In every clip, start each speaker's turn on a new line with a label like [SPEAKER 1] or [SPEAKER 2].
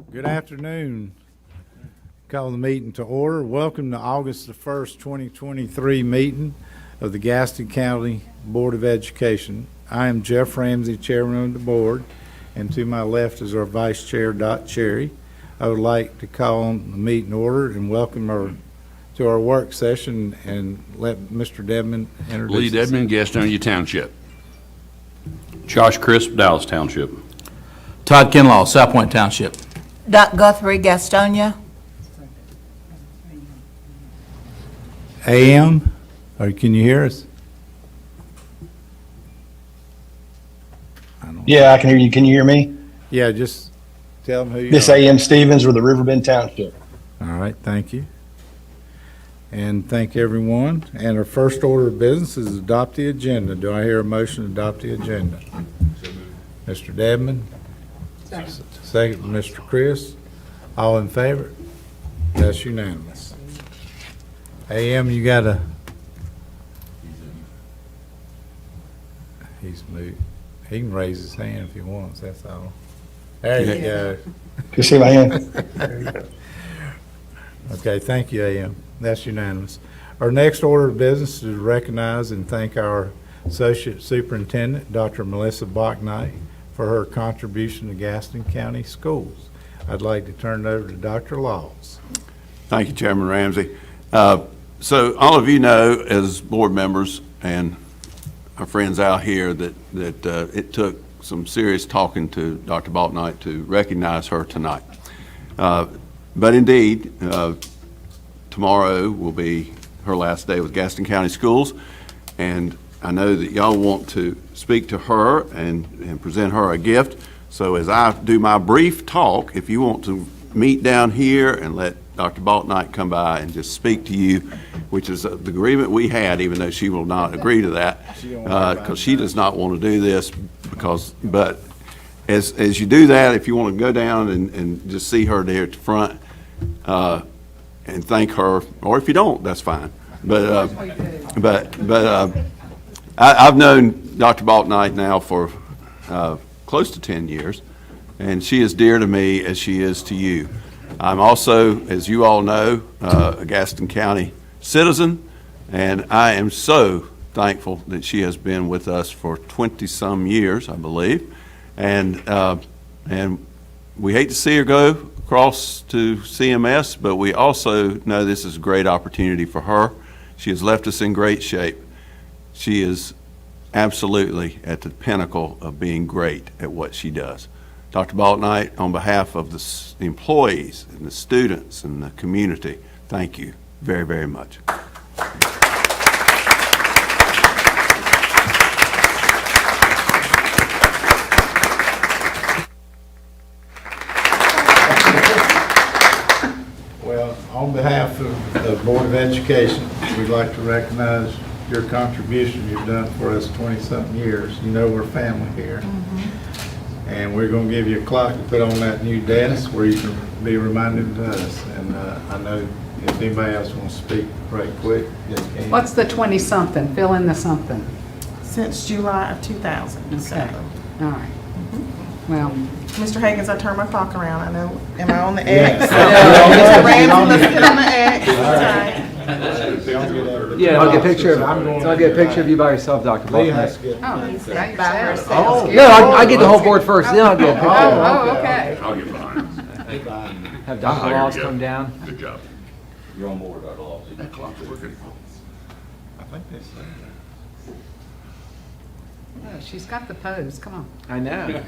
[SPEAKER 1] Good afternoon. Call the meeting to order. Welcome to August the 1st, 2023 meeting of the Gaston County Board of Education. I am Jeff Ramsey, Chairman of the Board, and to my left is our Vice Chair, Dot Cherry. I would like to call the meeting order and welcome to our work session and let Mr. Dedman introduce
[SPEAKER 2] Lee Dedman, Gastonia Township. Josh Crisp, Dallas Township.
[SPEAKER 3] Todd Kinlaw, South Point Township.
[SPEAKER 4] Dot Guthrie, Gastonia.
[SPEAKER 1] AM, or can you hear us?
[SPEAKER 5] Yeah, I can hear you. Can you hear me?
[SPEAKER 1] Yeah, just tell them who you
[SPEAKER 5] This
[SPEAKER 1] are.
[SPEAKER 5] A.M. Stevens with the Riverbend Township.
[SPEAKER 1] All right, thank you. And thank everyone. And our first order of business is adopt the agenda. Do I hear a motion to adopt the agenda? Mr. Dedman? Second, Mr. Chris. All in favor? That's unanimous. AM, you got a... He's moved. He can raise his hand if he wants, that's all. There you go.
[SPEAKER 5] You see my hand?
[SPEAKER 1] Okay, thank you, AM. That's unanimous. Our next order of business is to recognize and thank our Associate Superintendent, Dr. Melissa Bachnight, for her contribution to Gaston County Schools. I'd like to turn it over to Dr. Laws.
[SPEAKER 2] Thank you, Chairman Ramsey. So all of you know, as board members and our friends out here, that it took some serious talking to Dr. Bachnight to recognize her tonight. But indeed, tomorrow will be her last day with Gaston County Schools, and I know that y'all want to speak to her and present her a gift. So as I do my brief talk, if you want to meet down here and let Dr. Bachnight come by and just speak to you, which is the agreement we had, even though she will not agree to that, because she does not want to do this. But as you do that, if you want to go down and just see her there at the front and thank her, or if you don't, that's fine. But I've known Dr. Bachnight now for close to 10 years, and she is dear to me as she is to you. I'm also, as you all know, a Gaston County citizen, and I am so thankful that she has been with us for 20-some years, I believe, and we hate to see her go across to CMS, but we also know this is a great opportunity for her. She has left us in great shape. She is absolutely at the pinnacle of being great at what she does. Dr. Bachnight, on behalf of the employees and the students and the community, thank you very, very much.
[SPEAKER 1] Well, on behalf of the Board of Education, we'd like to recognize your contribution you've done for us 20-something years. You know we're family here. And we're going to give you a clock to put on that new desk where you can be reminded of us. And I know if anybody else wants to speak right quick, you can.
[SPEAKER 6] What's the 20-something? Fill in the something.
[SPEAKER 7] Since July of 2000. So,
[SPEAKER 6] Okay. All right. Well,
[SPEAKER 7] Mr. Higgins, I turned my clock around. I know, am I on the
[SPEAKER 1] Yes.
[SPEAKER 7] X?
[SPEAKER 1] Yeah.
[SPEAKER 7] Mr. Ramsey, let's get on the X.
[SPEAKER 3] Yeah, I'll get a picture of, so I'll get a picture of you by yourself, Dr.
[SPEAKER 1] Lee has
[SPEAKER 3] Bachnight.
[SPEAKER 1] to get-
[SPEAKER 6] oh, he's by
[SPEAKER 7] By
[SPEAKER 6] herself.
[SPEAKER 7] herself.
[SPEAKER 3] No, I get the whole board first, then I'll get a picture.
[SPEAKER 6] Oh, okay.
[SPEAKER 2] I'll get behind.
[SPEAKER 3] Have Dr. Laws come down.
[SPEAKER 2] Good job.
[SPEAKER 8] You're on board, Dr. Laws.
[SPEAKER 2] That clock's working.
[SPEAKER 1] I think they said
[SPEAKER 6] Oh, she's got the pose. Come on.
[SPEAKER 3] I know.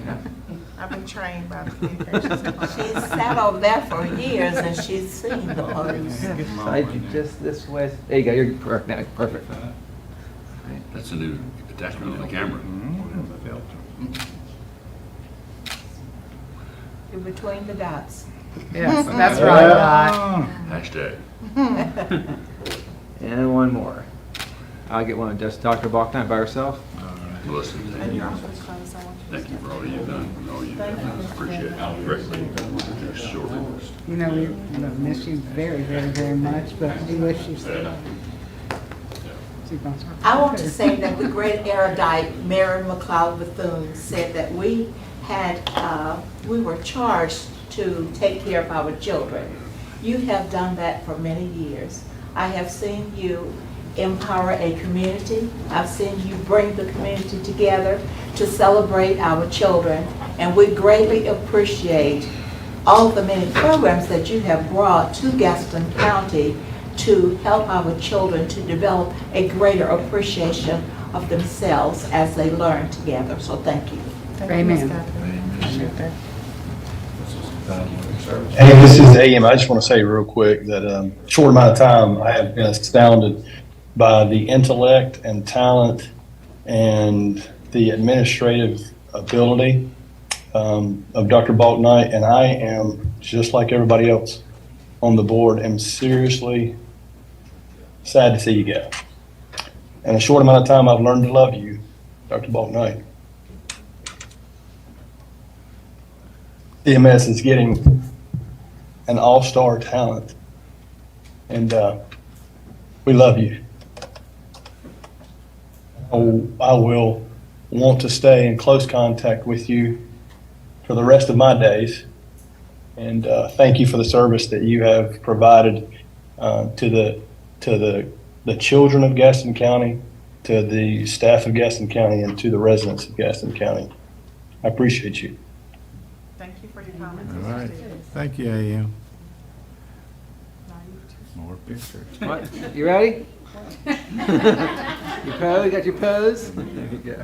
[SPEAKER 7] I've been trained by the communications department.
[SPEAKER 4] She's sat over there for years and she's seen the pose.
[SPEAKER 3] Slide you just this way. There you go, you're perfect. Perfect.
[SPEAKER 2] That's a new attachment on the camera.
[SPEAKER 4] In between the dots.
[SPEAKER 6] Yes, that's right, Dot.
[SPEAKER 2] Hashtag.
[SPEAKER 3] And one more. I'll get one of just Dr. Bachnight by herself.
[SPEAKER 2] Melissa,
[SPEAKER 7] And you're also trying to say one.
[SPEAKER 2] thank you for all you've done and all you've done. Appreciate it greatly. Just shortly.
[SPEAKER 6] You know, we miss you very, very, very much, but we wish you so.
[SPEAKER 4] I want to say that the great erudite Mary McLeod Bethune said that we were charged to take care of our children. You have done that for many years. I have seen you empower a community. I've seen you bring the community together to celebrate our children, and we greatly appreciate all the many programs that you have brought to Gaston County to help our children to develop a greater appreciation of themselves as they learn together. So thank you.
[SPEAKER 7] Thank you, Ms.
[SPEAKER 6] Amen.
[SPEAKER 7] Catherine. Appreciate that.
[SPEAKER 5] Hey, this is AM. I just want to say real quick that short amount of time, I have been astounded by the intellect and talent and the administrative ability of Dr. Balknight, and I am, just like everybody else on the board, am seriously sad to see you go. In a short amount of time, I've learned to love you, Dr. Balknight. CMS is getting an all-star talent, and we love you. I will want to stay in close contact with you for the rest of my days, and thank you for the service that you have provided to the children of Gaston County, to the staff of Gaston County, and to the residents of Gaston County. I appreciate you.
[SPEAKER 7] Thank you for your comments.
[SPEAKER 1] All right.
[SPEAKER 7] Mr. Davis.
[SPEAKER 1] Thank you, AM. More pictures.
[SPEAKER 3] What? You ready? You pose? Got your pose? There you go.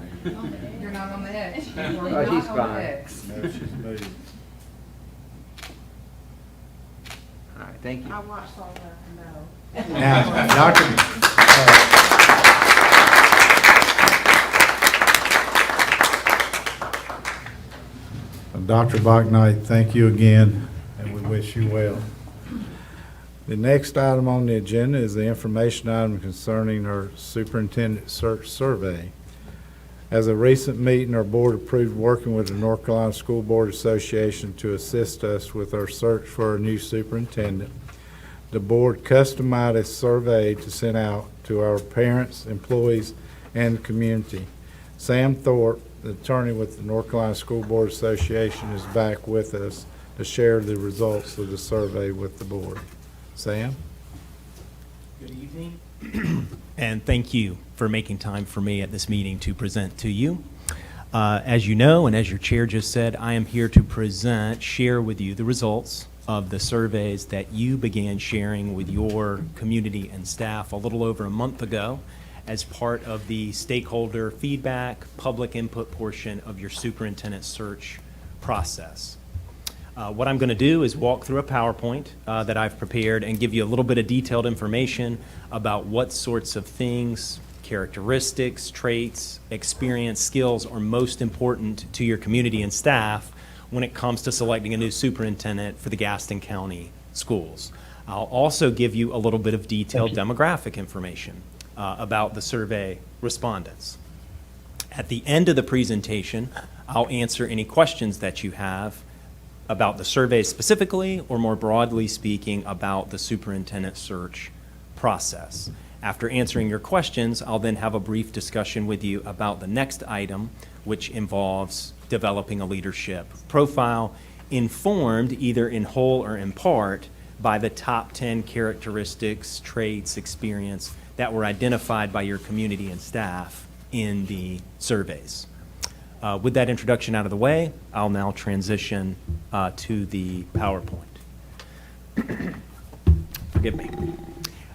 [SPEAKER 9] You're not on the edge.
[SPEAKER 3] Oh, she's fine.
[SPEAKER 1] No, she's moved.
[SPEAKER 3] All right, thank you.
[SPEAKER 7] I watched all that, no.
[SPEAKER 1] Now, Dr. Bachnight, thank you again, and we wish you well. The next item on the agenda is the information item concerning our superintendent search survey. As a recent meeting, our board approved working with the North Carolina School Board Association to assist us with our search for a new superintendent. The board customized a survey to send out to our parents, employees, and the community. Sam Thorpe, the attorney with the North Carolina School Board Association, is back with us to share the results of the survey with the board. Sam?
[SPEAKER 10] Good evening, and thank you for making time for me at this meeting to present to you. As you know, and as your chair just said, I am here to share with you the results of the surveys that you began sharing with your community and staff a little over a month ago as part of the stakeholder feedback, public input portion of your superintendent search process. What I'm going to do is walk through a PowerPoint that I've prepared and give you a little bit of detailed information about what sorts of things, characteristics, traits, experience, skills are most important to your community and staff when it comes to selecting a new superintendent for the Gaston County schools. I'll also give you a little bit of detailed demographic information about the survey respondents. At the end of the presentation, I'll answer any questions that you have about the survey specifically, or more broadly speaking, about the superintendent search process. After answering your questions, I'll then have a brief discussion with you about the next item, which involves developing a leadership profile, informed either in whole or in part by the top 10 characteristics, traits, experience that were identified by your community and staff in the surveys. With that introduction out of the way, I'll now transition to the PowerPoint. Forgive me.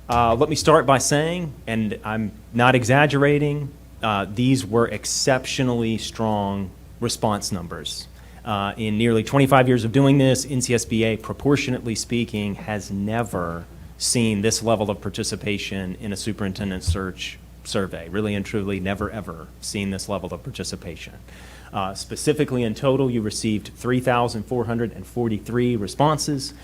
[SPEAKER 10] Let me start by saying, and I'm not exaggerating, these were exceptionally strong response numbers. In nearly 25 years of doing this, NCSBA, proportionately speaking, has never seen this level of participation in a superintendent search survey. Really and truly, never ever seen this level of participation. Specifically, in total, you received 3,443 responses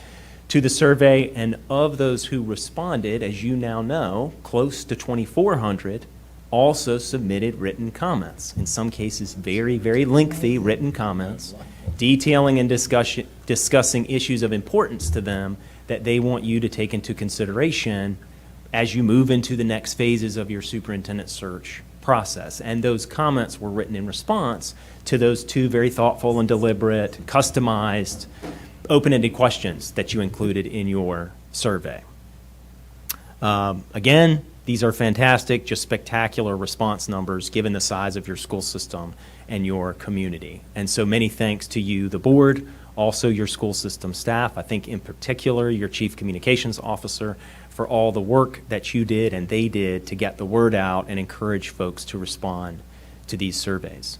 [SPEAKER 10] to the survey, and of those who responded, as you now know, close to 2,400 also submitted written comments, in some cases very, very lengthy written comments, detailing and discussing issues of importance to them that they want you to take into consideration as you move into the next phases of your superintendent search process. And those comments were written in response to those two very thoughtful and deliberate, customized open-ended questions that you included in your survey. Again, these are fantastic, just spectacular response numbers given the size of your school system and your community. And so many thanks to you, the board, also your school system staff, I think in particular your chief communications officer, for all the work that you did and they did to get the word out and encourage folks to respond to these surveys.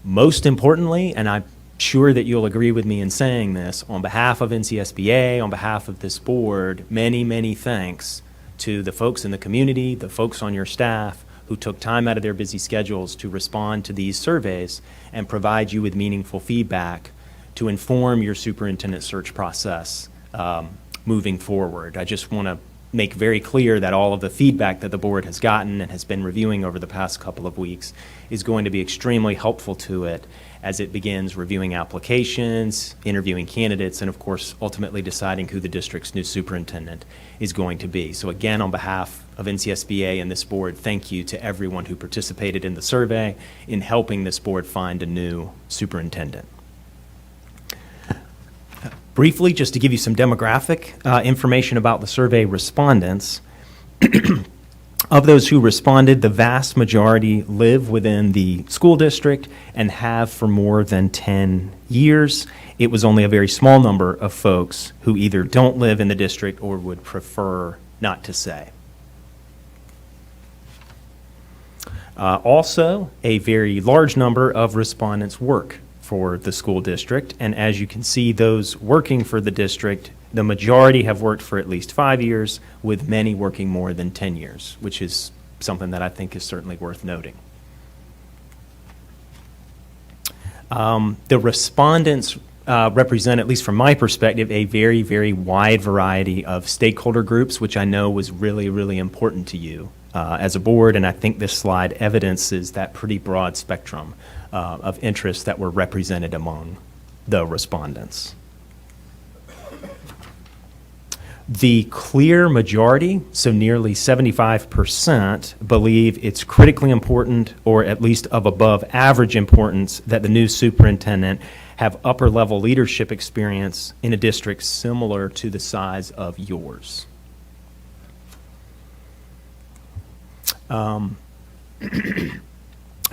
[SPEAKER 10] Most importantly, and I'm sure that you'll agree with me in saying this, on behalf of NCSBA, on behalf of this board, many, many thanks to the folks in the community, the folks on your staff who took time out of their busy schedules to respond to these surveys and provide you with meaningful feedback to inform your superintendent search process moving forward. I just want to make very clear that all of the feedback that the board has gotten and has been reviewing over the past couple of weeks is going to be extremely helpful to it as it begins reviewing applications, interviewing candidates, and of course, ultimately deciding who the district's new superintendent is going to be. So again, on behalf of NCSBA and this board, thank you to everyone who participated in the survey in helping this board find a new superintendent. Briefly, just to give you some demographic information about the survey respondents, of those who responded, the vast majority live within the school district and have for more than 10 years. It was only a very small number of folks who either don't live in the district or would prefer not to say. Also, a very large number of respondents work for the school district, and as you can see, those working for the district, the majority have worked for at least 5 years, with many working more than 10 years, which is something that I think is certainly worth noting. The respondents represent, at least from my perspective, a very, very wide variety of stakeholder groups, which I know was really, really important to you as a board, and I think this slide evidences that pretty broad spectrum of interests that were represented among the respondents. The clear majority, so nearly 75%, believe it's critically important, or at least of above average importance, that the new superintendent have upper-level leadership experience in a district similar to the size of yours.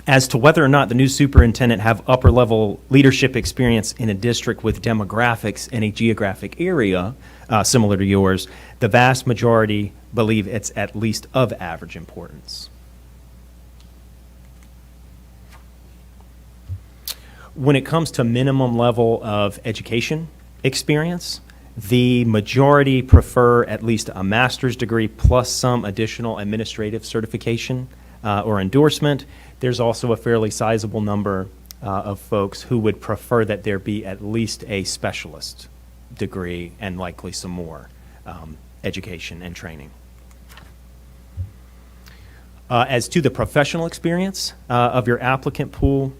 [SPEAKER 10] As to whether or not the new superintendent have upper-level leadership experience in a district with demographics in a geographic area similar to yours, the vast majority believe it's at least of average importance. When it comes to minimum level of education experience, the majority prefer at least a master's degree plus some additional administrative certification or endorsement. There's also a fairly sizable number of folks who would prefer that there be at least a specialist degree and likely some more education and training. As to the professional experience of your applicant pool,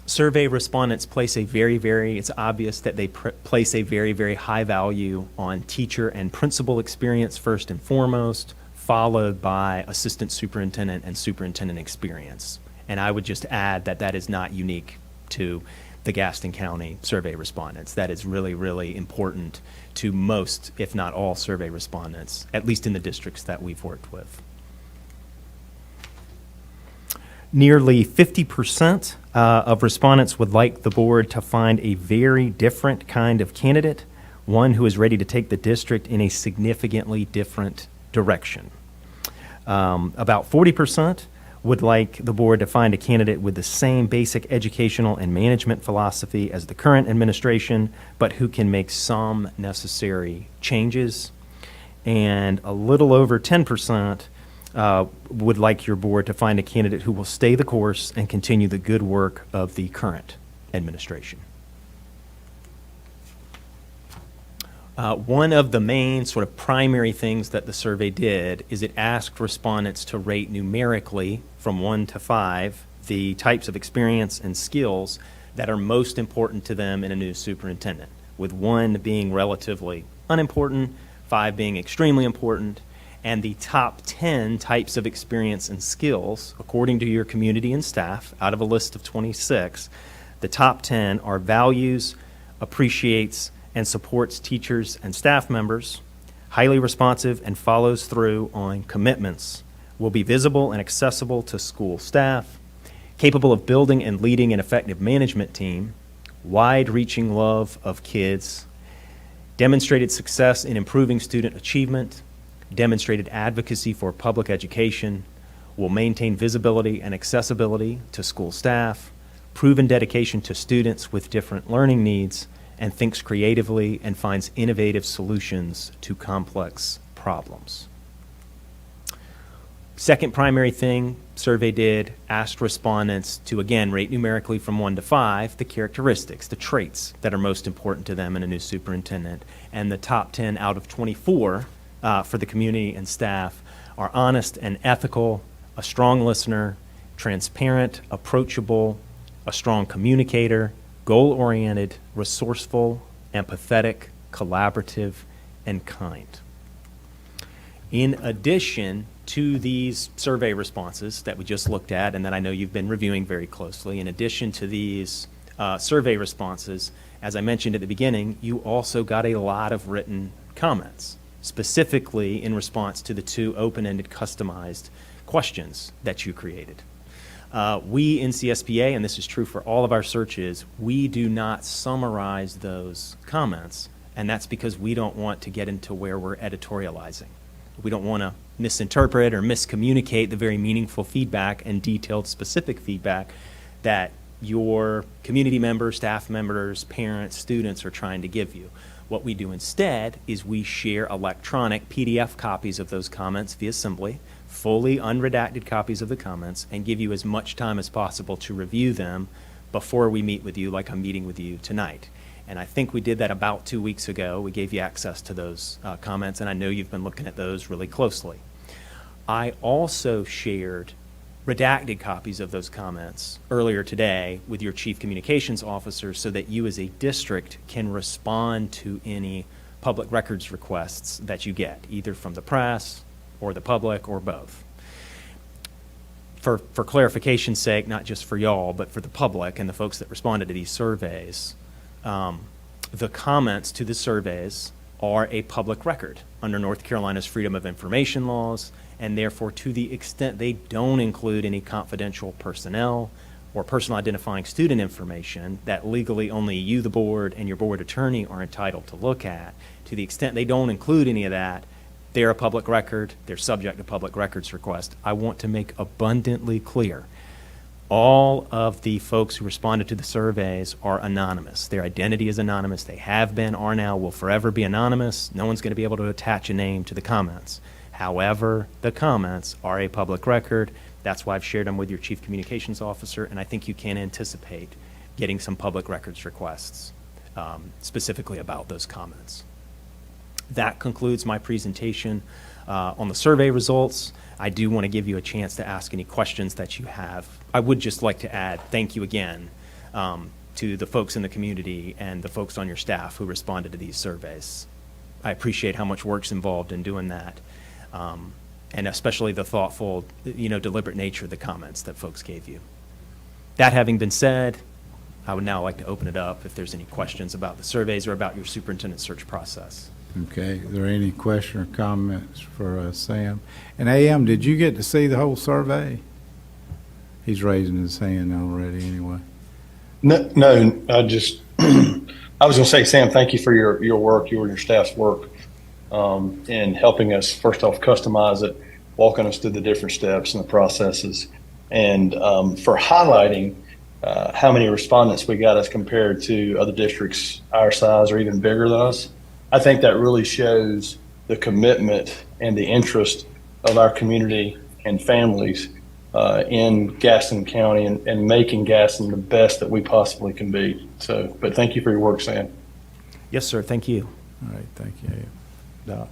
[SPEAKER 10] survey respondents place a it's obvious that they place a very, very high value on teacher and principal experience first and foremost, followed by assistant superintendent and superintendent experience. And I would just add that that is not unique to the Gaston County survey respondents. That is really, really important to most, if not all, survey respondents, at least in the districts that we've worked with. Nearly 50% of respondents would like the board to find a very different kind of candidate, one who is ready to take the district in a significantly different direction. About 40% would like the board to find a candidate with the same basic educational and management philosophy as the current administration, but who can make some necessary changes. And a little over 10% would like your board to find a candidate who will stay the course and continue the good work of the current administration. One of the main sort of primary things that the survey did is it asked respondents to rate numerically from 1 to 5 the types of experience and skills that are most important to them in a new superintendent, with 1 being relatively unimportant, 5 being extremely important, and the top 10 types of experience and skills, according to your community and staff, out of a list of 26, the top 10 are values, appreciates, and supports teachers and staff members, highly responsive and follows through on commitments, will be visible and accessible to school staff, capable of building and leading an effective management team, wide-reaching love of kids, demonstrated success in improving student achievement, demonstrated advocacy for public education, will maintain visibility and accessibility to school staff, proven dedication to students with different learning needs, and thinks creatively and finds innovative solutions to complex problems. Second primary thing survey did, asked respondents to, again, rate numerically from 1 to 5 the characteristics, the traits that are most important to them in a new superintendent. And the top 10 out of 24 for the community and staff are honest and ethical, a strong listener, transparent, approachable, a strong communicator, goal-oriented, resourceful, empathetic, collaborative, and kind. In addition to these survey responses that we just looked at and that I know you've been reviewing very closely, in addition to these survey responses, as I mentioned at the beginning, you also got a lot of written comments, specifically in response to the 2 open-ended customized questions that you created. We in CSPA, and this is true for all of our searches, we do not summarize those comments, and that's because we don't want to get into where we're editorializing. We don't want to misinterpret or miscommunicate the very meaningful feedback and detailed specific feedback that your community members, staff members, parents, students are trying to give you. What we do instead is we share electronic PDF copies of those comments via Assembly, fully unredacted copies of the comments, and give you as much time as possible to review them before we meet with you like I'm meeting with you tonight. And I think we did that about 2 weeks ago. We gave you access to those comments, and I know you've been looking at those really closely. I also shared redacted copies of those comments earlier today with your chief communications officer so that you as a district can respond to any public records requests that you get, either from the press or the public or both. For clarification's sake, not just for y'all, but for the public and the folks that responded to these surveys, the comments to the surveys are a public record under North Carolina's Freedom of Information laws, and therefore to the extent they don't include any confidential personnel or personal identifying student information that legally only you, the board, and your board attorney are entitled to look at, to the extent they don't include any of that, they're a public record, they're subject to public records request. I want to make abundantly clear, all of the folks who responded to the surveys are anonymous. Their identity is anonymous. They have been, are now, will forever be anonymous. No one's going to be able to attach a name to the comments. However, the comments are a public record. That's why I've shared them with your chief communications officer, and I think you can anticipate getting some public records requests specifically about those comments. That concludes my presentation on the survey results. I do want to give you a chance to ask any questions that you have. I would just like to add thank you again to the folks in the community and the folks on your staff who responded to these surveys. I appreciate how much work's involved in doing that, and especially the thoughtful, deliberate nature of the comments that folks gave you. That having been said, I would now like to open it up if there's any questions about the surveys or about your superintendent search process.
[SPEAKER 1] Okay, are there any question or comments for Sam? And AM, did you get to see the whole survey? He's raising his hand already anyway.
[SPEAKER 5] No, I just, I was going to say, Sam, thank you for your work, you and your staff's work in helping us, first off, customize it, walking us through the different steps and the processes, and for highlighting how many respondents we got as compared to other districts our size or even bigger than us. I think that really shows the commitment and the interest of our community and families in Gaston County and making Gaston the best that we possibly can be. So, but thank you for your work, Sam.
[SPEAKER 10] Yes, sir. Thank you.
[SPEAKER 1] All right, thank you. Doc?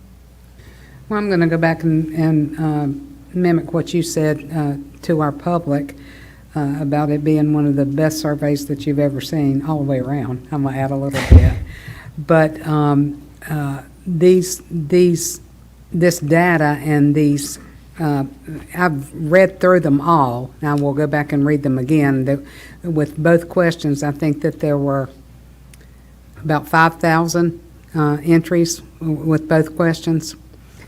[SPEAKER 6] Well, I'm going to go back and mimic what you said to our public about it being one of the best surveys that you've ever seen all the way around. I'm going to add a little bit. But this data and these, I've read through them all. Now we'll go back and read them again. With both questions, I think that there were about 5,000 entries with both questions.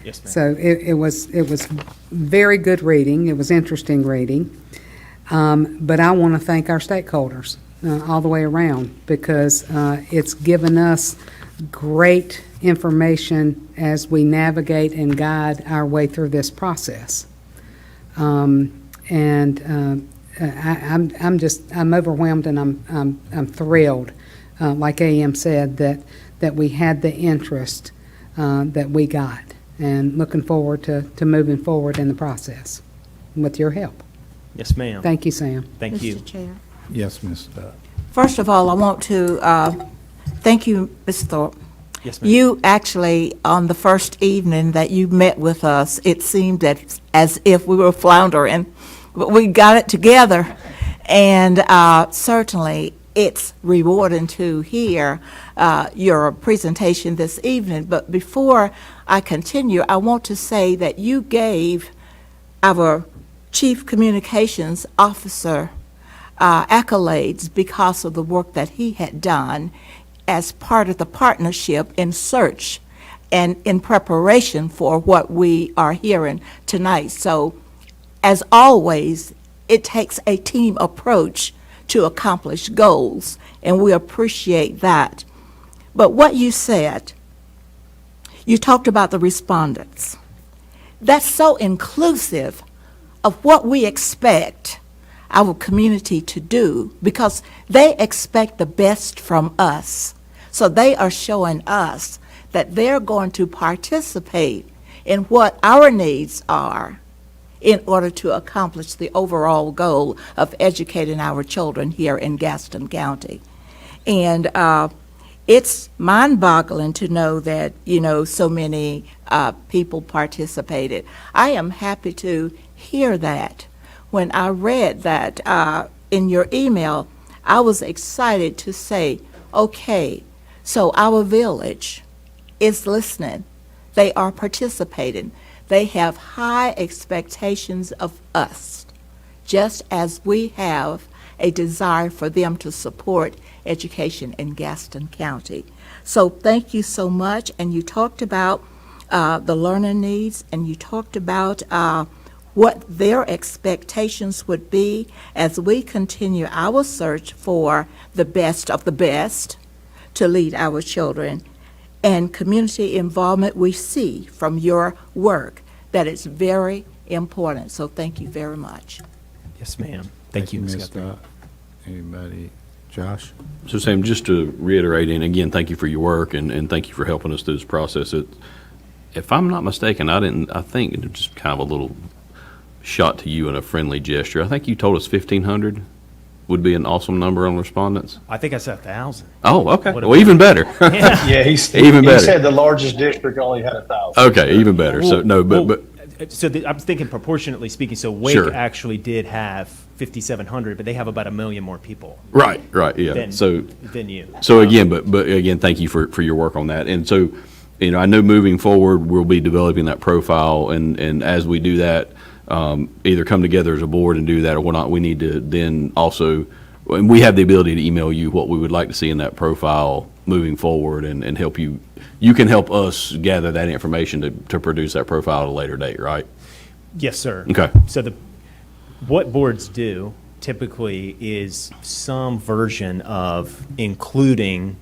[SPEAKER 10] Yes, ma'am.
[SPEAKER 6] So it was very good reading. It was interesting reading. But I want to thank our stakeholders all the way around, because it's given us great information as we navigate and guide our way through this process. I'm overwhelmed, and I'm thrilled, like AM said, that we had the interest that we got, and looking forward to moving forward in the process with your help.
[SPEAKER 10] Yes, ma'am.
[SPEAKER 6] Thank you, Sam.
[SPEAKER 10] Thank you.
[SPEAKER 4] Mr. Chair.
[SPEAKER 1] Yes, Ms. Dodd.
[SPEAKER 4] First of all, I want to thank you, Ms. Thorpe.
[SPEAKER 10] Yes, ma'am.
[SPEAKER 4] You actually, on the first evening that you met with us, it seemed as if we were floundering, but we got it together. And certainly, it's rewarding to hear your presentation this evening. But before I continue, I want to say that you gave our Chief Communications Officer accolades because of the work that he had done as part of the partnership in search and in preparation for what we are hearing tonight. So, as always, it takes a team approach to accomplish goals, and we appreciate that. But what you said, you talked about the respondents. That's so inclusive of what we expect our community to do, because they expect the best from us. So they are showing us that they're going to participate in what our needs are in order to accomplish the overall goal of educating our children here in Gaston County. And it's mind-boggling to know that, so many people participated. I am happy to hear that. When I read that in your email, I was excited to say, okay, so our village is listening. They are participating. They have high expectations of us, just as we have a desire for them to support education in Gaston County. So thank you so much. And you talked about the learning needs, and you talked about what their expectations would be as we continue our search for the best of the best to lead our children. And community involvement, we see from your work that it's very important. So thank you very much.
[SPEAKER 10] Yes, ma'am. Thank you, Ms.
[SPEAKER 1] Ms.
[SPEAKER 10] Guthrie.
[SPEAKER 1] Dodd. Anybody? Josh?
[SPEAKER 8] So Sam, just to reiterate, and again, thank you for your work and thank you for helping us through this process. If I'm not mistaken, I think it was just kind of a little shot to you in a friendly gesture. I think you told us 1,500 would be an awesome number on respondents.
[SPEAKER 10] I think I said 1,000.
[SPEAKER 8] Oh, okay.
[SPEAKER 10] What
[SPEAKER 8] Well, even better.
[SPEAKER 10] Yeah.
[SPEAKER 5] Yeah,
[SPEAKER 8] Even
[SPEAKER 5] he
[SPEAKER 8] better.
[SPEAKER 5] said the largest district only had 1,000.
[SPEAKER 8] Okay, even better. So no, but
[SPEAKER 10] I'm thinking proportionately speaking, so Wake
[SPEAKER 8] Sure.
[SPEAKER 10] actually did have 5,700, but they have about 1 million more people
[SPEAKER 8] right, yeah.
[SPEAKER 10] than,
[SPEAKER 8] So
[SPEAKER 10] than you.
[SPEAKER 8] again, but again, thank you for your work on that. And so, I know moving forward, we'll be developing that profile, and as we do that, either come together as a board and do that or whatnot, we need to then also, and we have the ability to email you what we would like to see in that profile moving forward and help you. You can help us gather that information to produce that profile at a later date, right?
[SPEAKER 10] Yes, sir.
[SPEAKER 8] Okay.
[SPEAKER 10] So what boards do typically is some version of including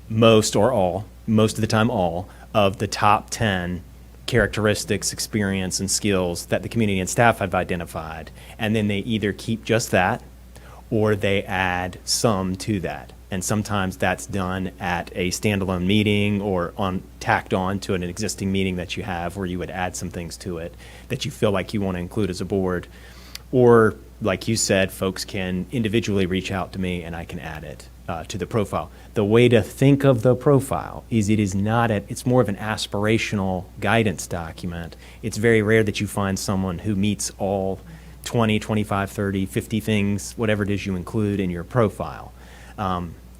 [SPEAKER 10] most or all, most of the time all, of the top 10 characteristics, experience, and skills that the community and staff have identified. And then they either keep just that or they add some to that. And sometimes that's done at a standalone meeting or tacked on to an existing meeting that you have where you would add some things to it that you feel like you want to include as a board. Or, like you said, folks can individually reach out to me and I can add it to the profile. The way to think of the profile is it's more of an aspirational guidance document. It's very rare that you find someone who meets all 20, 25, 30, 50 things, whatever it is you include in your profile.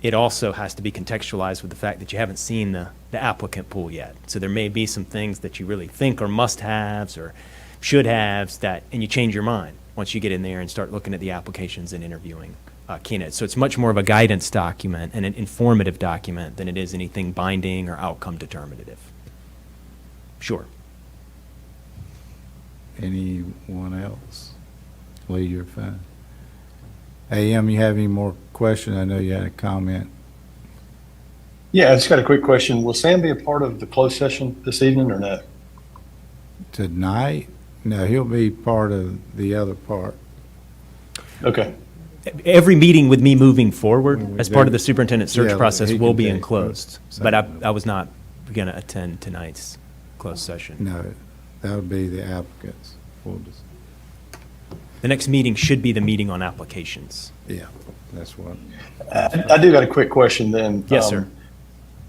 [SPEAKER 10] It also has to be contextualized with the fact that you haven't seen the applicant pool yet. So there may be some things that you really think are must-haves or should-haves and you change your mind once you get in there and start looking at the applications and interviewing candidates. So it's much more of a guidance document and an informative document than it is anything binding or outcome determinative. Sure.
[SPEAKER 1] Anyone else? Lee, you're fine. AM, you have any more questions? I know you had a comment.
[SPEAKER 5] Yeah, I just got a quick question. Will Sam be a part of the closed session this evening or not?
[SPEAKER 1] Tonight? No, he'll be part of the other part.
[SPEAKER 5] Okay.
[SPEAKER 10] Every meeting with me moving forward
[SPEAKER 1] We
[SPEAKER 10] as part
[SPEAKER 1] do.
[SPEAKER 10] of the superintendent search
[SPEAKER 1] Yeah,
[SPEAKER 10] process
[SPEAKER 1] he
[SPEAKER 10] will
[SPEAKER 1] can
[SPEAKER 10] be
[SPEAKER 1] take
[SPEAKER 10] enclosed.
[SPEAKER 1] both.
[SPEAKER 10] But I was not going to attend tonight's closed session.
[SPEAKER 1] No, that would be the applicants. We'll just,
[SPEAKER 10] The next meeting should be the meeting on applications.
[SPEAKER 1] yeah, that's what.
[SPEAKER 5] I do got a quick question then.
[SPEAKER 10] Yes, sir.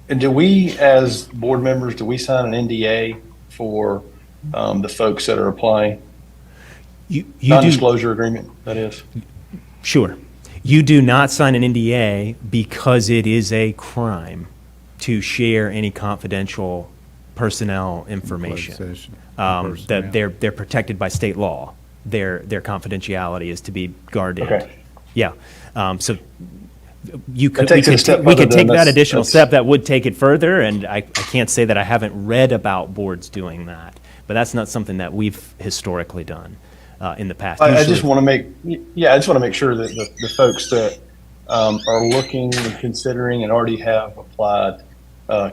[SPEAKER 5] And do we, as board members, do we sign an NDA for the folks that are applying?
[SPEAKER 10] You do,
[SPEAKER 5] Non-disclosure agreement, that is?
[SPEAKER 10] sure. You do not sign an NDA because it is a crime to share any confidential personnel information.
[SPEAKER 1] Closed session.
[SPEAKER 10] That they're protected by state law. Their confidentiality is to be guarded.
[SPEAKER 5] Okay.
[SPEAKER 10] Yeah. So you could,
[SPEAKER 5] That takes it a step
[SPEAKER 10] we could
[SPEAKER 5] further
[SPEAKER 10] take
[SPEAKER 5] than
[SPEAKER 10] that
[SPEAKER 5] that's-
[SPEAKER 10] additional
[SPEAKER 5] that's-
[SPEAKER 10] step. That would take it further, and I can't say that I haven't read about boards doing that, but that's not something that we've historically done in the past.
[SPEAKER 5] I
[SPEAKER 10] Usually-
[SPEAKER 5] just want to make sure that the folks that are looking and considering and already have applied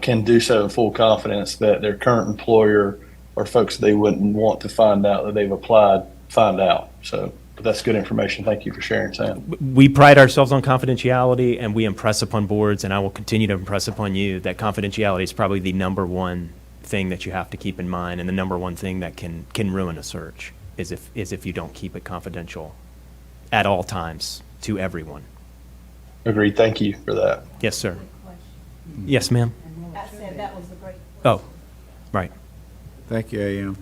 [SPEAKER 5] can do so in full confidence that their current employer or folks they wouldn't want to find out that they've applied, find out. So, but that's good information. Thank you for sharing, Sam.
[SPEAKER 10] We pride ourselves on confidentiality, and we impress upon boards, and I will continue to impress upon you that confidentiality is probably the number one thing that you have to keep in mind, and the number one thing that can ruin a search is if you don't keep it confidential at all times to everyone.
[SPEAKER 5] Agreed. Thank you for that.
[SPEAKER 10] Yes, sir. Yes, ma'am.
[SPEAKER 4] I said that was a great.
[SPEAKER 10] Oh, right.
[SPEAKER 1] Thank you, AM.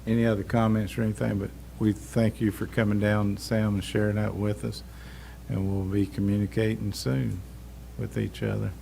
[SPEAKER 1] Any other comments or anything? But we thank you for coming down, Sam, and sharing that with us. And we'll be communicating soon with each other.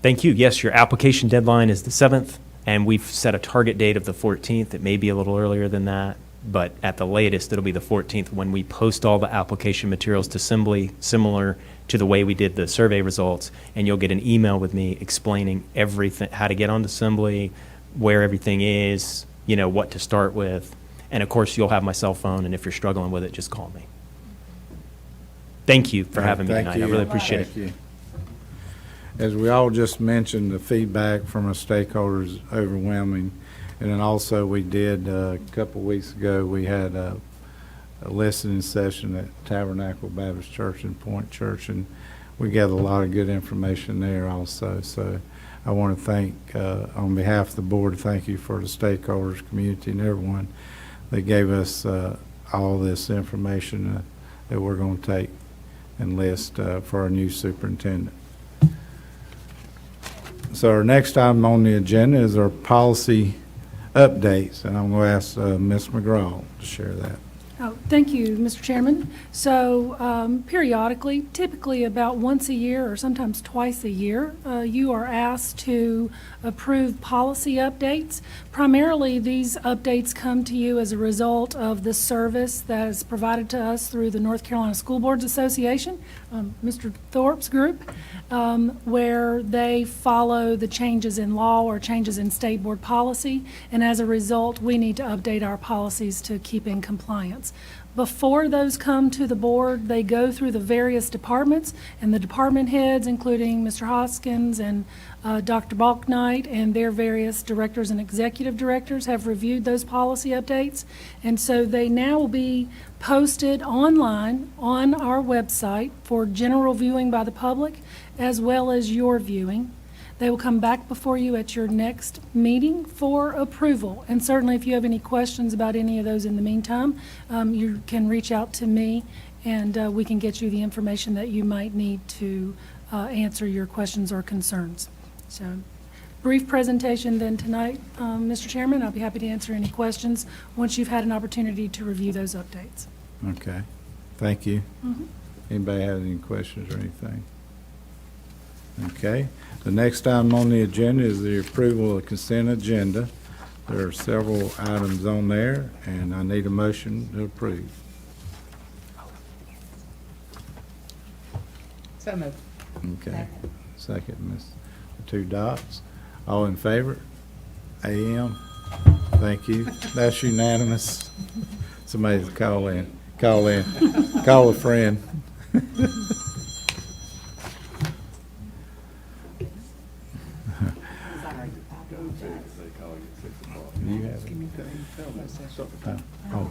[SPEAKER 10] Thank you. Yes, your application deadline is the 7th, and we've set a target date of the 14th. It may be a little earlier than that, but at the latest, it'll be the 14th when we post all the application materials to Assembly, similar to the way we did the survey results, and you'll get an email with me explaining everything, how to get on Assembly, where everything is, what to start with. And of course, you'll have my cell phone, and if you're struggling with it, just call me. Thank you for having me
[SPEAKER 1] Thank
[SPEAKER 10] tonight. I
[SPEAKER 1] you.
[SPEAKER 10] really appreciate it.
[SPEAKER 1] Thank you. As we all just mentioned, the feedback from our stakeholders is overwhelming. And then also we did, a couple weeks ago, we had a listening session at Tabernacle Baptist Church and Point Church, and we got a lot of good information there also. So I want to thank, on behalf of the board, thank you for the stakeholders, community, and everyone that gave us all this information that we're going to take and list for our new superintendent. So our next item on the agenda is our policy updates, and I'm going to ask Ms. McGraw to share that.
[SPEAKER 11] Oh, thank you, Mr. Chairman. So periodically, typically about once a year or sometimes twice a year, you are asked to approve policy updates. Primarily, these updates come to you as a result of the service that is provided to us through the North Carolina School Boards Association, Mr. Thorpe's group, where they follow the changes in law or changes in state board policy, and as a result, we need to update our policies to keep in compliance. Before those come to the board, they go through the various departments, and the department heads, including Mr. Hoskins and Dr. Balknight and their various directors and executive directors, have reviewed those policy updates. And so they now will be posted online on our website for general viewing by the public, as well as your viewing. They will come back before you at your next meeting for approval. And certainly, if you have any questions about any of those in the meantime, you can reach out to me, and we can get you the information that you might need to answer your questions or concerns. So, brief presentation then tonight, Mr. Chairman. I'll be happy to answer any questions once you've had an opportunity to review those updates.
[SPEAKER 1] Okay, thank you. Anybody have any questions or anything? Okay, the next item on the agenda is the approval of the consent agenda. There are several items on there, and I need a motion to approve.
[SPEAKER 6] So moved.
[SPEAKER 1] Okay. Second, Ms. Two Dots. All in favor? AM? Thank you. That's unanimous. Somebody's call in. Call in. Call a friend. Do you have it? Oh,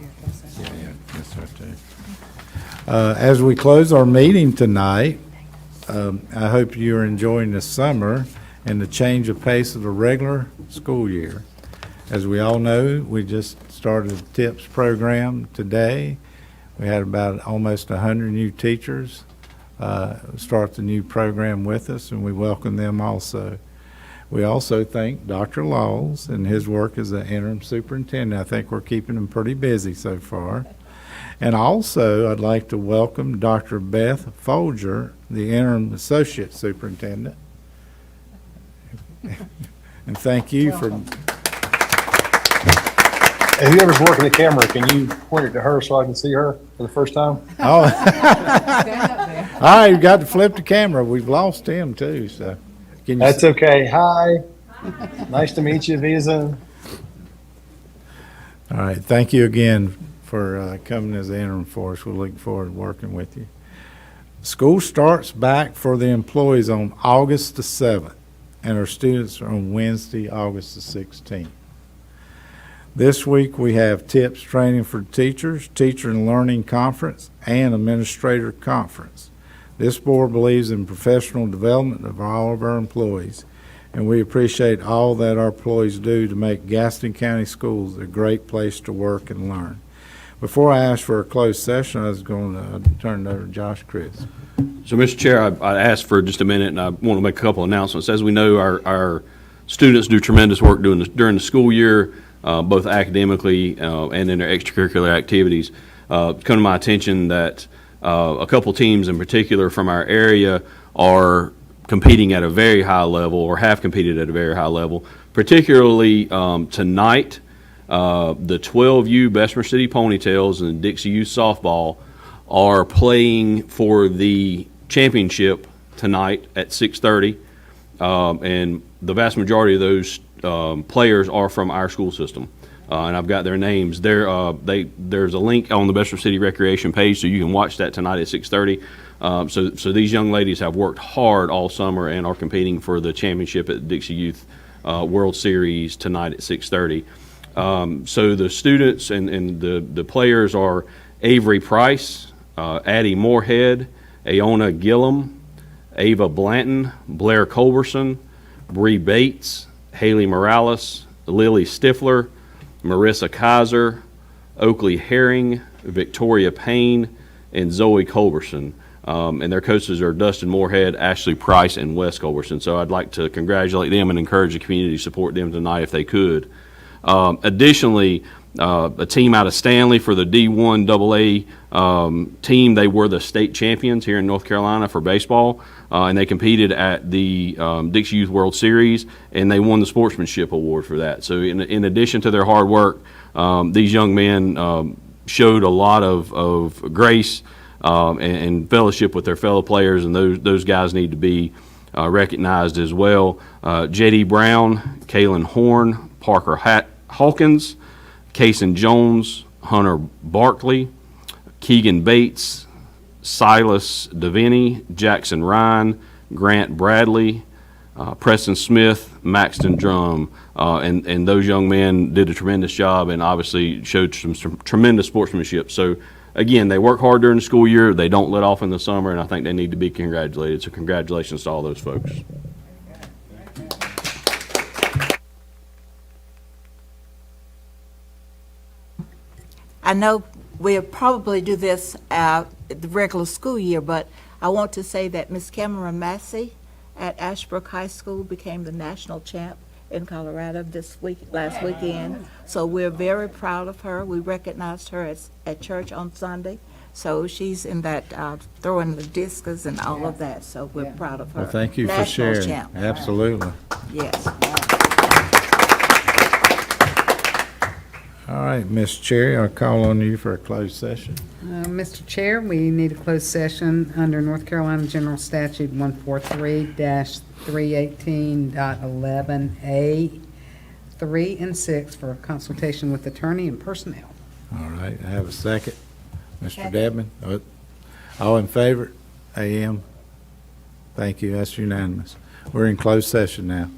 [SPEAKER 1] yeah, that's right there. As we close our meeting tonight, I hope you're enjoying the summer and the change of pace of the regular school year. As we all know, we just started the TIPS program today. We had about almost 100 new teachers start the new program with us, and we welcome them also. We also thank Dr. Laws and his work as the interim superintendent. I think we're keeping him pretty busy so far. And also, I'd like to welcome Dr. Beth Folger, the interim associate superintendent. And thank you for...
[SPEAKER 5] If whoever's working the camera, can you point it to her so I can see her for the first time?
[SPEAKER 1] Oh. All right, you got to flip the camera. We've lost him too, so. Can you
[SPEAKER 5] That's okay. Hi. Nice to meet you, Visa.
[SPEAKER 1] All right, thank you again for coming as the interim for us. We're looking forward to working with you. School starts back for the employees on August the 7th, and our students are on Wednesday, August the 16th. This week we have TIPS training for teachers, teacher and learning conference, and administrator conference. This board believes in professional development of all of our employees, and we appreciate all that our employees do to make Gaston County Schools a great place to work and learn. Before I ask for a closed session, I was going to turn it over to Josh Chris.
[SPEAKER 8] So, Mr. Chair, I asked for just a minute, and I want to make a couple announcements. As we know, our students do tremendous work during the school year, both academically and in their extracurricular activities. It's come to my attention that a couple teams in particular from our area are competing at a very high level, or have competed at a very high level. Particularly tonight, the 12U Bessemer City Ponytails and Dixie Youth Softball are playing for the championship tonight at 6:30, and the vast majority of those players are from our school system. And I've got their names. There's a link on the Bessemer City Recreation page, so you can watch that tonight at 6:30. So these young ladies have worked hard all summer and are competing for the championship at the Dixie Youth World Series tonight at 6:30. So the students and the players are Avery Price, Addie Moorhead, Aona Gillum, Ava Blanton, Blair Culberson, Bree Bates, Haley Morales, Lily Stifler, Marissa Kaiser, Oakley Herring, Victoria Payne, and Zoe Culberson. And their coaches are Dustin Moorhead, Ashley Price, and Wes Culberson. So I'd like to congratulate them and encourage the community to support them tonight if they could. Additionally, a team out of Stanley for the D1 AA team, they were the state champions here in North Carolina for baseball, and they competed at the Dixie Youth World Series, and they won the sportsmanship award for that. So in addition to their hard work, these young men showed a lot of grace and fellowship with their fellow players, and those guys need to be recognized as well. J.D. Brown, Kaylin Horn, Parker Hawkins, Kason Jones, Hunter Barkley, Keegan Bates, Silas Devaney, Jackson Ryan, Grant Bradley, Preston Smith, Maxton Drum, and those young men did a tremendous job and obviously showed some tremendous sportsmanship. So again, they work hard during the school year, they don't let off in the summer, and I think they need to be congratulated. So congratulations to all those folks.
[SPEAKER 4] I know we'll probably do this the regular school year, but I want to say that Miss Cameron Massey at Ashbrook High School became the national champ in Colorado last weekend. So we're very proud of her. We recognized her at church on Sunday. So she's in that throwing the discus and all of that. So we're proud of her.
[SPEAKER 1] Well, thank you for
[SPEAKER 4] National
[SPEAKER 1] sharing.
[SPEAKER 4] champ.
[SPEAKER 1] Absolutely.
[SPEAKER 4] Yes.
[SPEAKER 1] All right, Ms. Cherry, I'll call on you for a closed session.
[SPEAKER 6] Mr. Chair, we need a closed session under North Carolina General Statute 143-318.11A, 3 and 6 for consultation with attorney and personnel.
[SPEAKER 1] All right, I have a second. Mr. Dedman, all in favor? AM? Thank you, that's unanimous. We're in closed session now.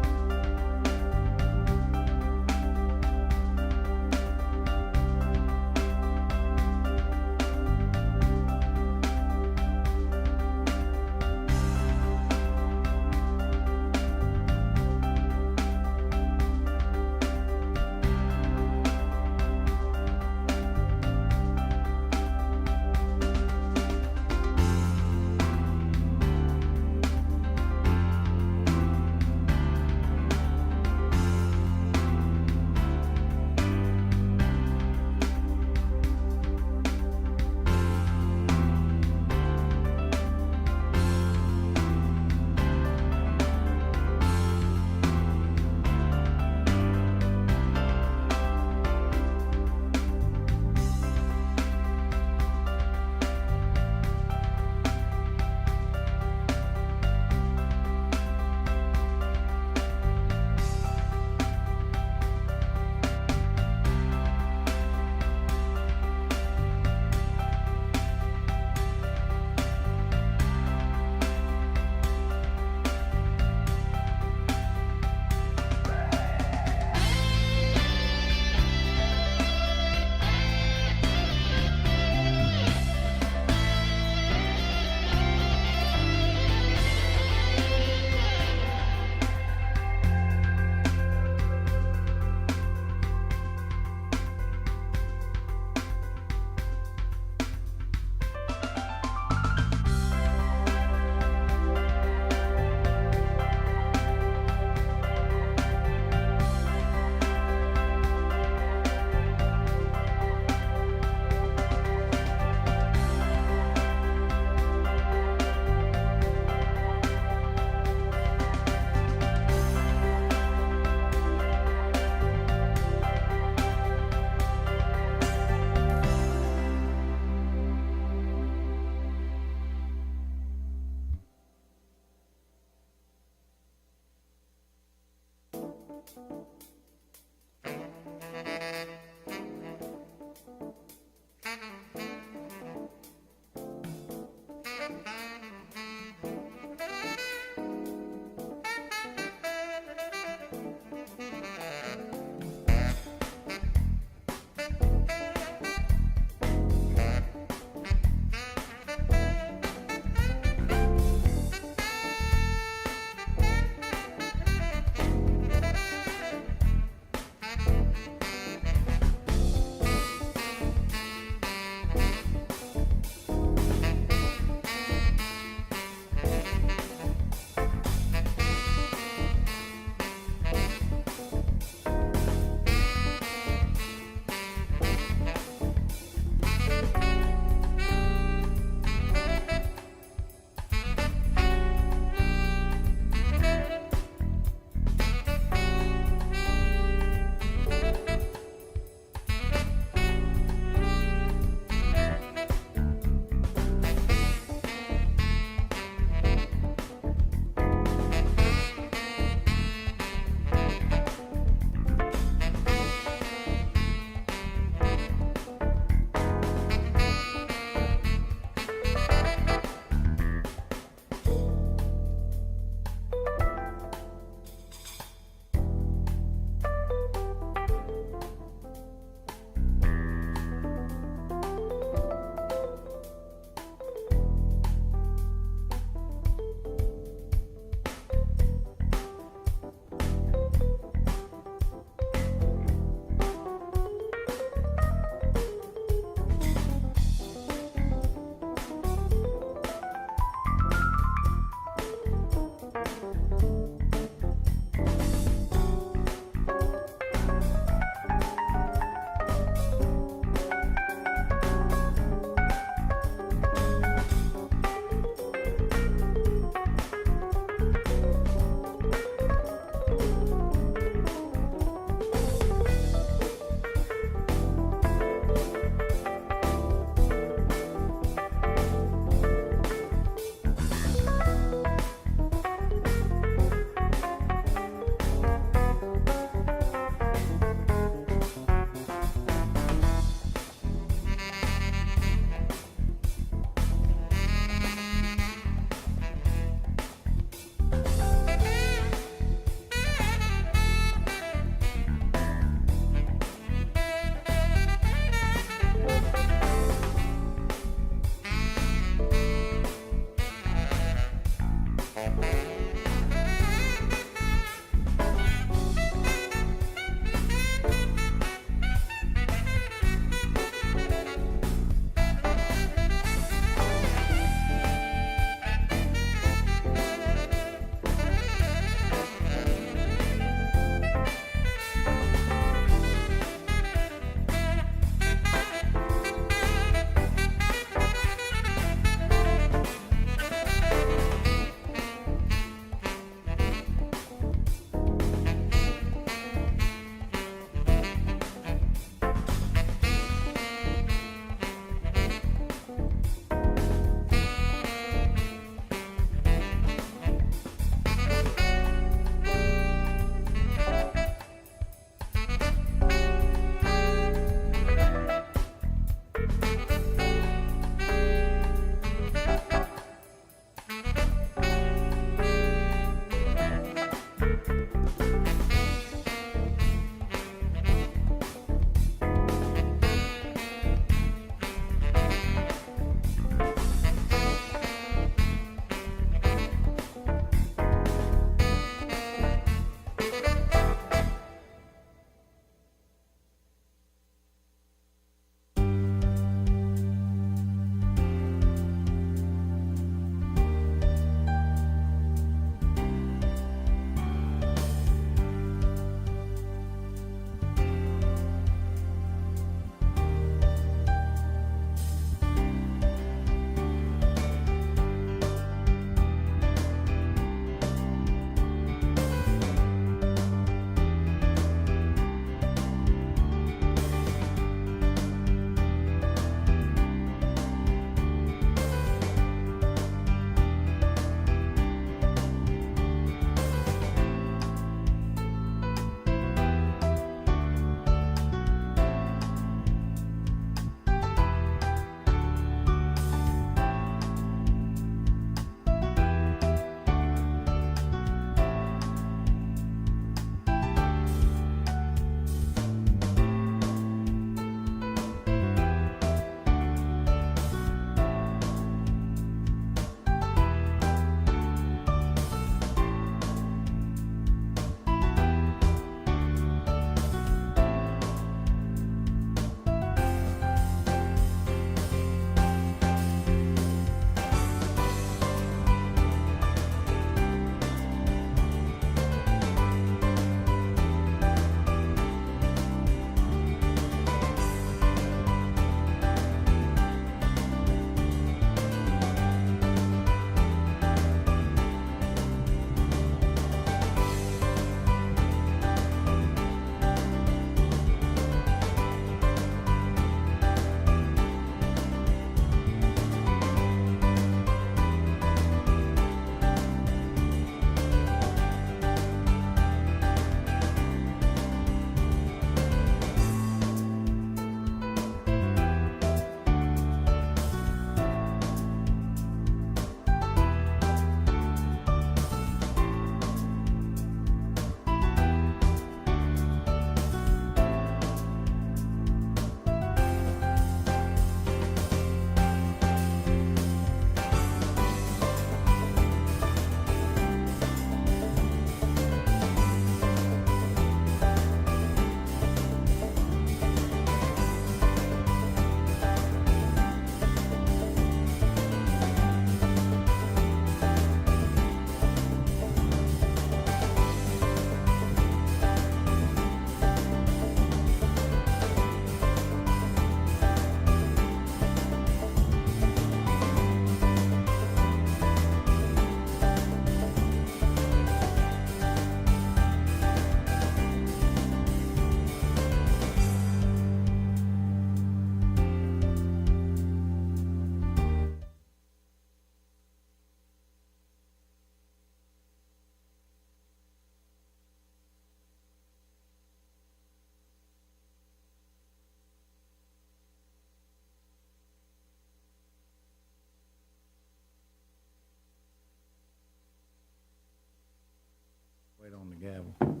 [SPEAKER 1] gavel.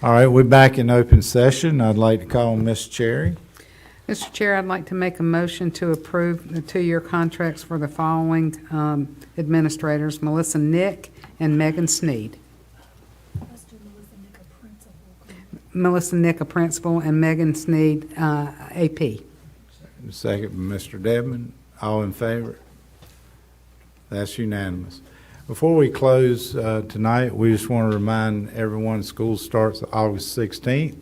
[SPEAKER 1] All right, we're back in open session. I'd like to call Ms. Cherry.
[SPEAKER 6] Mr. Chair, I'd like to make a motion to approve the 2-year contracts for the following administrators, Melissa Nick and Megan Sneed. Melissa Nick, a principal, and Megan Sneed, AP.
[SPEAKER 1] Second by Mr. Dedman. All in favor? That's unanimous. Before we close tonight, we just want to remind everyone school starts August 16th,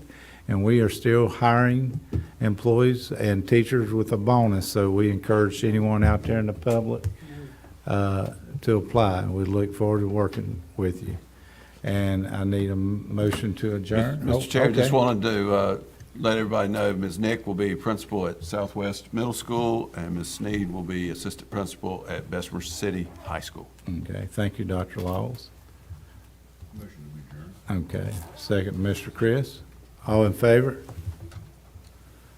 [SPEAKER 1] and we are still hiring employees and teachers with a bonus, so we encourage anyone out there in the public to apply. We look forward to working with you. And I need a motion to adjourn.
[SPEAKER 2] Mr. Chair,
[SPEAKER 1] okay.
[SPEAKER 2] just wanted to let everybody know Ms. Nick will be principal at Southwest Middle School, and Ms. Sneed will be assistant principal at Bessemer City High School.
[SPEAKER 1] Okay, thank you, Dr. Laws. Okay, second, Mr. Chris. All in favor?